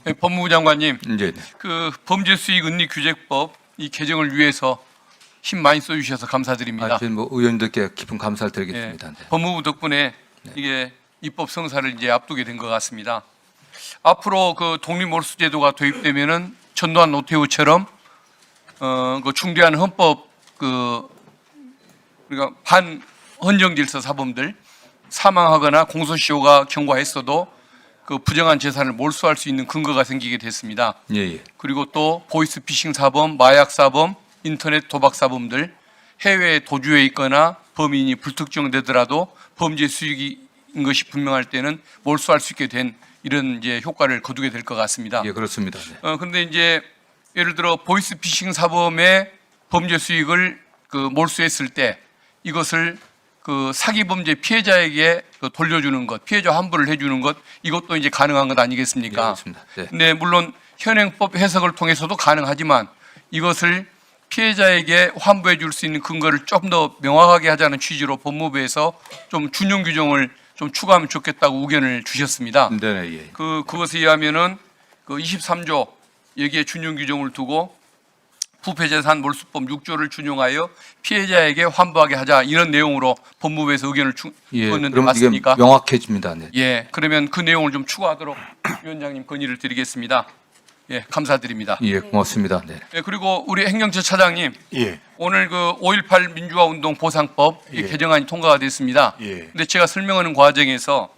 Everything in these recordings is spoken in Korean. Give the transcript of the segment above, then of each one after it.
네, 법무부 장관님, 네. 그 범죄수익은리규제법 이 개정을 위해서 힘 많이 써주셔서 감사드립니다. 저희 뭐 의원님들께 깊은 감사를 드리겠습니다. 예, 네. 법무부 덕분에 이게 입법 성사를 이제 앞두게 된 것 같습니다. 앞으로 그 독립몰수제도가 도입되면은 전두환 노태우처럼 그 중대한 헌법 그러니까 반헌정질서 사범들 사망하거나 공소시효가 경과했어도 그 부정한 재산을 몰수할 수 있는 근거가 생기게 됐습니다. 예. 그리고 또 보이스피싱 사범, 마약 사범, 인터넷 도박 사범들 해외에 도주해 있거나 범인이 불특정되더라도 범죄 수익인 것이 분명할 때는 몰수할 수 있게 된 이런 이제 효과를 거두게 될 것 같습니다. 예, 그렇습니다. 네. 그런데 이제 예를 들어 보이스피싱 사범의 범죄 수익을 그 몰수했을 때 이것을 그 사기 범죄 피해자에게 그 돌려주는 것, 피해자 환불을 해주는 것 이것도 이제 가능한 것 예, 아니겠습니까? 그렇습니다. 네. 근데 물론 현행법 해석을 통해서도 가능하지만 이것을 피해자에게 환부해 줄 수 있는 근거를 좀 더 명확하게 하자는 취지로 법무부에서 좀 준용 규정을 좀 추가하면 좋겠다고 의견을 주셨습니다. 네, 예. 그것에 의하면은 그 23조 여기에 준용 규정을 두고 부패재산 몰수법 6조를 준용하여 피해자에게 환부하게 하자 이런 내용으로 법무부에서 의견을 예, 줬는데 그럼 이게 맞습니까? 명확해집니다. 네. 예, 그러면 그 내용을 좀 추가하도록 위원장님 건의를 드리겠습니다. 예, 감사드립니다. 예, 고맙습니다. 네. 예, 그리고 우리 행정처 차장님, 예. 오늘 그 5.18 민주화 운동 보상법 예. 개정안이 통과가 됐습니다. 예. 근데 제가 설명하는 과정에서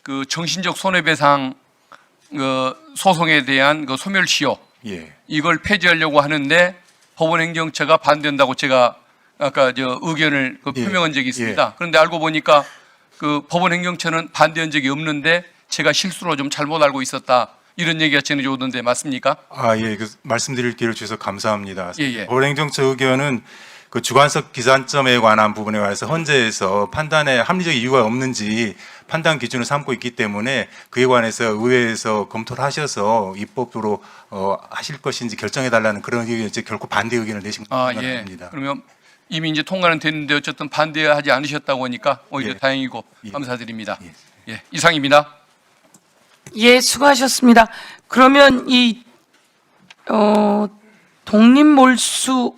그 정신적 손해배상 소송에 대한 그 소멸시효 예. 이걸 폐지하려고 하는데 법원 행정처가 반대한다고 제가 아까 의견을 예. 표명한 적이 있습니다. 그런데 알고 보니까 그 법원 행정처는 반대한 적이 없는데 제가 실수로 좀 잘못 알고 있었다. 이런 얘기가 전해져 오던데 맞습니까? 예. 그 말씀드릴 기회를 주셔서 감사합니다. 예. 법원행정처 의견은 그 주관석 기산점에 관한 부분에 관해서 헌재에서 판단에 합리적 이유가 없는지 판단 기준을 삼고 있기 때문에 그에 관해서 의회에서 검토를 하셔서 입법으로 하실 것인지 결정해 달라는 그런 의견, 결코 반대 의견을 내신 것 예. 같습니다. 그러면 이미 이제 통과는 됐는데 어쨌든 반대하지 않으셨다고 하니까 오히려 예. 다행이고 예. 감사드립니다. 예. 예, 이상입니다. 예, 수고하셨습니다. 그러면 이 독립몰수라고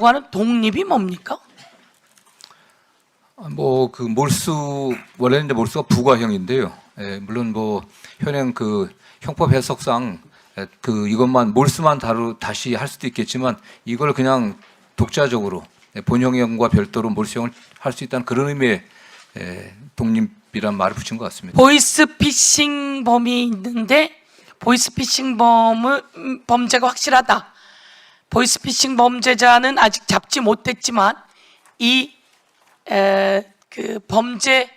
하는 독립이 뭡니까? 뭐 그 몰수 원래는 이제 몰수가 부과형인데요. 예, 물론 뭐 현행 그 형법 해석상 그 이것만 몰수만 다시 할 수도 있겠지만 이걸 그냥 독자적으로 본형형과 별도로 몰수형을 할 수 있다는 그런 의미의 독립이란 말을 붙인 것 같습니다. 보이스피싱 범이 있는데 보이스피싱 범죄가 확실하다. 보이스피싱 범죄자는 아직 잡지 못했지만 그 범죄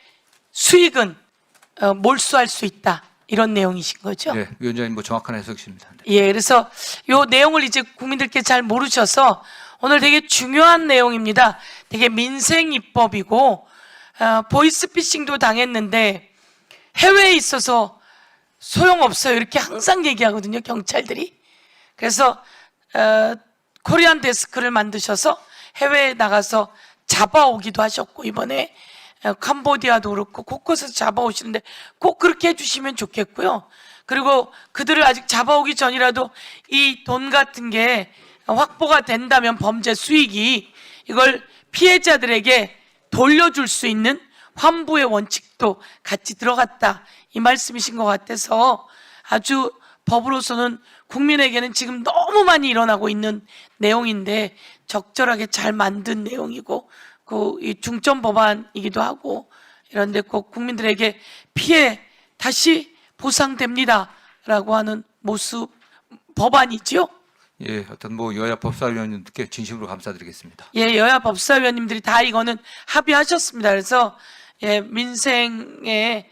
수익은 몰수할 수 있다. 이런 내용이신 거죠? 네, 위원장님 뭐 정확한 해석이십니다. 네. 예, 그래서 요 내용을 이제 국민들께 잘 모르셔서 오늘 되게 중요한 내용입니다. 되게 민생 입법이고 보이스피싱도 당했는데 해외에 있어서 소용없어요. 이렇게 항상 얘기하거든요, 경찰들이. 그래서 코리안 데스크를 만드셔서 해외에 나가서 잡아오기도 하셨고 이번에 캄보디아도 그렇고 곳곳에서 잡아오시는데 꼭 그렇게 해주시면 좋겠고요. 그리고 그들을 아직 잡아오기 전이라도 이 돈 같은 게 확보가 된다면 범죄 수익이 이걸 피해자들에게 돌려줄 수 있는 환부의 원칙도 같이 들어갔다 이 말씀이신 것 같아서 아주 법으로서는 국민에게는 지금 너무 많이 일어나고 있는 내용인데 적절하게 잘 만든 내용이고 이 중점 법안이기도 하고 이런데 꼭 국민들에게 피해 다시 보상됩니다라고 하는 모습 법안이지요. 예, 어떤 뭐 여야 법사위원님들께 진심으로 감사드리겠습니다. 예, 여야 법사위원님들이 다 이거는 합의하셨습니다. 그래서 예, 민생의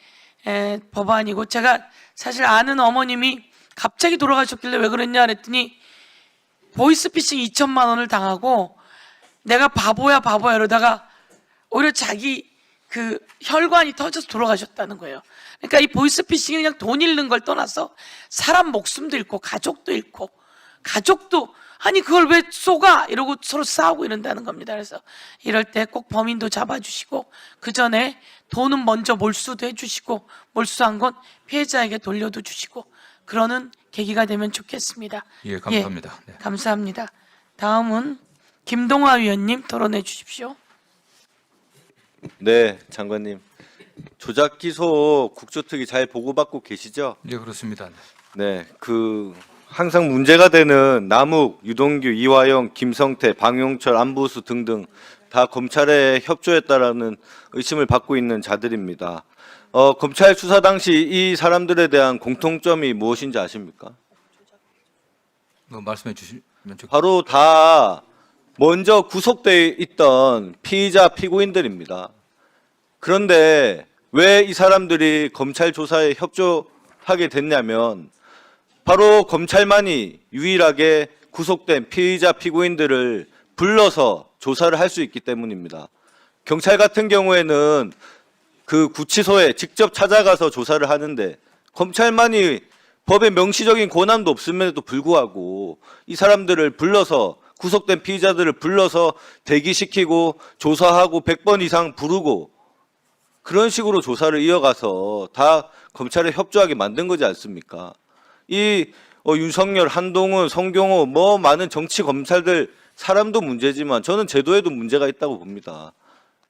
법안이고 제가 사실 아는 어머님이 갑자기 돌아가셨길래 왜 그랬냐 그랬더니 보이스피싱 2천만 원을 당하고 내가 바보야 이러다가 오히려 자기 그 혈관이 터져서 돌아가셨다는 거예요. 그러니까 이 보이스피싱이 그냥 돈 잃는 걸 떠나서 사람 목숨도 잃고 가족도 잃고 가족도 아니 그걸 왜 쏘가 이러고 서로 싸우고 이런다는 겁니다. 그래서 이럴 때 꼭 범인도 잡아주시고 그 전에 돈은 먼저 몰수도 해주시고 몰수한 건 피해자에게 돌려도 주시고 그러는 계기가 되면 좋겠습니다. 예, 감사합니다. 네. 감사합니다. 다음은 김동화 위원님 토론해 주십시오. 네, 장관님. 조작 기소 국조특위 잘 보고받고 계시죠? 예, 그렇습니다. 네, 항상 문제가 되는 남욱, 유동규, 이화영, 김성태, 방용철, 안보수 등등 다 검찰에 협조했다라는 의심을 받고 있는 자들입니다. 검찰 수사 당시 이 사람들에 대한 공통점이 무엇인지 아십니까? 말씀해 주시면 좋겠습니다. 바로 다 먼저 구속돼 있던 피의자 피고인들입니다. 그런데 왜 이 사람들이 검찰 조사에 협조하게 됐냐면 바로 검찰만이 유일하게 구속된 피의자 피고인들을 불러서 조사를 할 수 있기 때문입니다. 경찰 같은 경우에는 그 구치소에 직접 찾아가서 조사를 하는데 검찰만이 법의 명시적인 권한도 없음에도 불구하고 이 사람들을 불러서 구속된 피의자들을 불러서 대기시키고 조사하고 100번 이상 부르고 그런 식으로 조사를 이어가서 다 검찰에 협조하게 만든 거지 않습니까? 윤석열, 한동훈, 성경호 많은 정치 검찰들 사람도 문제지만 저는 제도에도 문제가 있다고 봅니다.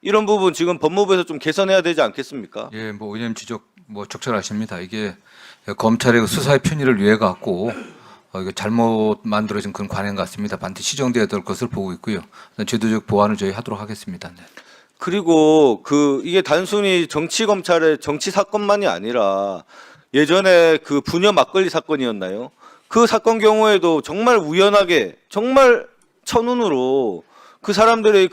이런 부분 지금 법무부에서 좀 개선해야 되지 않겠습니까? 예, 의원님 지적 적절하십니다. 이게 검찰의 수사의 편의를 위해 갖고 이거 잘못 만들어진 그런 관행 같습니다. 반드시 시정돼야 될 것을 보고 있고요. 제도적 보완을 저희 하도록 하겠습니다. 네. 그리고 이게 단순히 정치 검찰의 정치 사건만이 아니라 예전에 부녀 막걸리 사건이었나요? 그 사건 경우에도 정말 우연하게 정말 천운으로 그 사람들의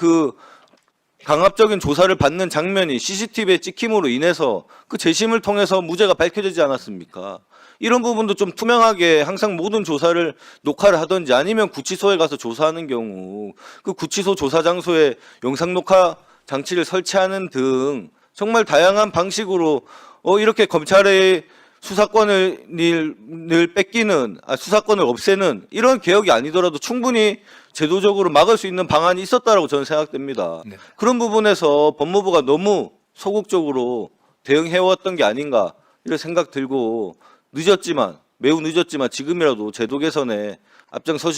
강압적인 조사를 받는 장면이 CCTV에 찍힘으로 인해서 그 재심을 통해서 무죄가 밝혀지지 않았습니까? 이런 부분도 좀 투명하게 항상 모든 조사를 녹화를 하든지 아니면 구치소에 가서 조사하는 경우 그 구치소 조사 장소에 영상 녹화 장치를 설치하는 등 정말 다양한 방식으로 이렇게 검찰의 수사권을 수사권을 없애는 이런 개혁이 아니더라도 충분히 제도적으로 막을 수 있는 방안이 있었다라고 저는 생각됩니다. 네. 그런 부분에서 법무부가 너무 소극적으로 대응해왔던 게 아닌가 이런 생각 들고 매우 늦었지만 지금이라도 제도 개선에 앞장서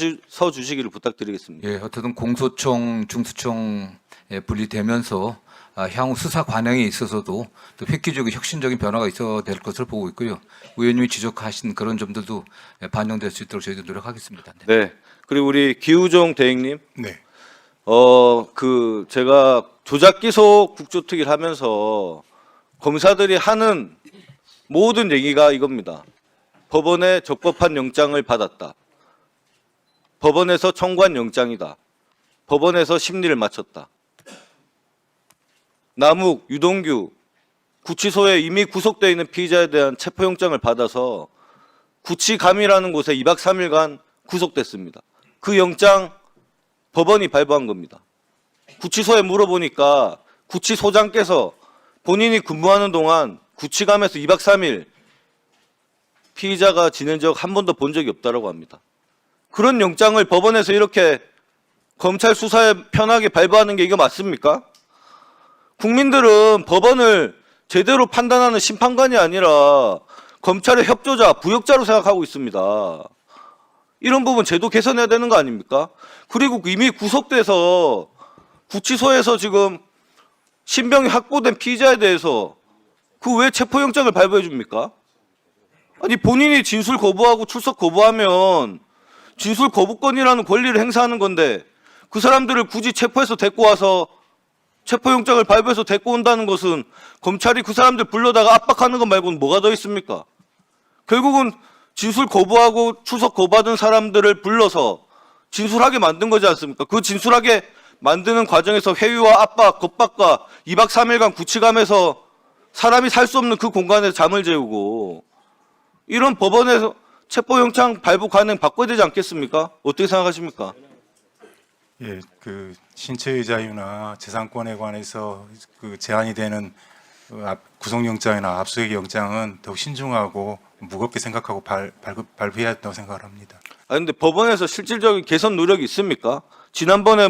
주시기를 부탁드리겠습니다. 예, 어쨌든 공소청, 중수청에 분리되면서 향후 수사 관행에 있어서도 또 획기적인 혁신적인 변화가 있어야 될 것을 보고 있고요. 의원님이 지적하신 그런 점들도 반영될 수 있도록 저희도 노력하겠습니다. 네. 네. 그리고 우리 기우종 대행님, 네. 제가 조작 기소 국조특위를 하면서 검사들이 하는 모든 얘기가 이겁니다. 법원에 적법한 영장을 받았다. 법원에서 청구한 영장이다. 법원에서 심리를 마쳤다. 남욱, 유동규, 구치소에 이미 구속되어 있는 피의자에 대한 체포영장을 받아서 구치감이라는 곳에 2박 3일간 구속됐습니다. 그 영장 법원이 발부한 겁니다. 구치소에 물어보니까 구치소장께서 본인이 근무하는 동안 구치감에서 2박 3일 피의자가 지낸 적 한 번도 본 적이 없다고 합니다. 그런 영장을 법원에서 이렇게 검찰 수사에 편하게 발부하는 게 이거 맞습니까? 국민들은 법원을 제대로 판단하는 심판관이 아니라 검찰의 협조자, 부역자로 생각하고 있습니다. 이런 부분 제도 개선해야 되는 거 아닙니까? 그리고 이미 구속돼서 구치소에서 지금 신병이 확보된 피의자에 대해서 그 왜 체포영장을 발부해 줍니까? 아니 본인이 진술 거부하고 출석 거부하면 진술 거부권이라는 권리를 행사하는 건데 그 사람들을 굳이 체포해서 데리고 와서 체포영장을 발부해서 데리고 온다는 것은 검찰이 그 사람들 불러다가 압박하는 것 말고는 뭐가 더 있습니까? 결국은 진술 거부하고 출석 거부하던 사람들을 불러서 진술하게 만든 거지 않습니까? 그 진술하게 만드는 과정에서 회유와 압박, 겁박과 2박 3일간 구치감에서 사람이 살 수 없는 그 공간에서 잠을 재우고 이런 법원에서 체포영장 발부 관행 바꿔야 되지 않겠습니까? 어떻게 생각하십니까? 예, 신체의 자유나 재산권에 관해서 제한이 되는 구속영장이나 압수수색 영장은 더욱 신중하고 무겁게 생각하고 발부해야 한다고 생각을 합니다. 근데 법원에서 실질적인 개선 노력이 있습니까? 지난번에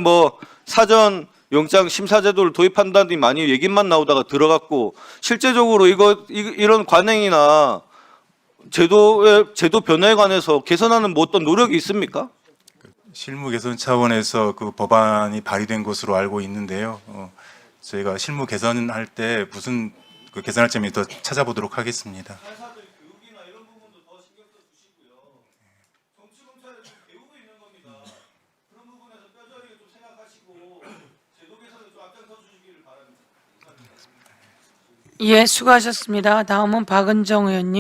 사전 영장 심사 제도를 도입한다니 많이 얘기만 나오다가 들어갔고 실제적으로 이런 관행이나 제도 변화에 관해서 개선하는 뭐 어떤 노력이 있습니까? 실무 개선 차원에서 그 법안이 발의된 것으로 알고 있는데요. 저희가 실무 개선할 때 무슨 그 개선할 점이 더 찾아보도록 하겠습니다. 판사들 교육이나 이런 부분도 더 신경 써 주시고요. 정치 검찰을 좀 배우고 있는 겁니다. 그런 부분에서 뼈저리게 좀 생각하시고 제도 개선에 좀 앞장서 주시기를 바랍니다. 예, 수고하셨습니다. 다음은 박은정 의원님.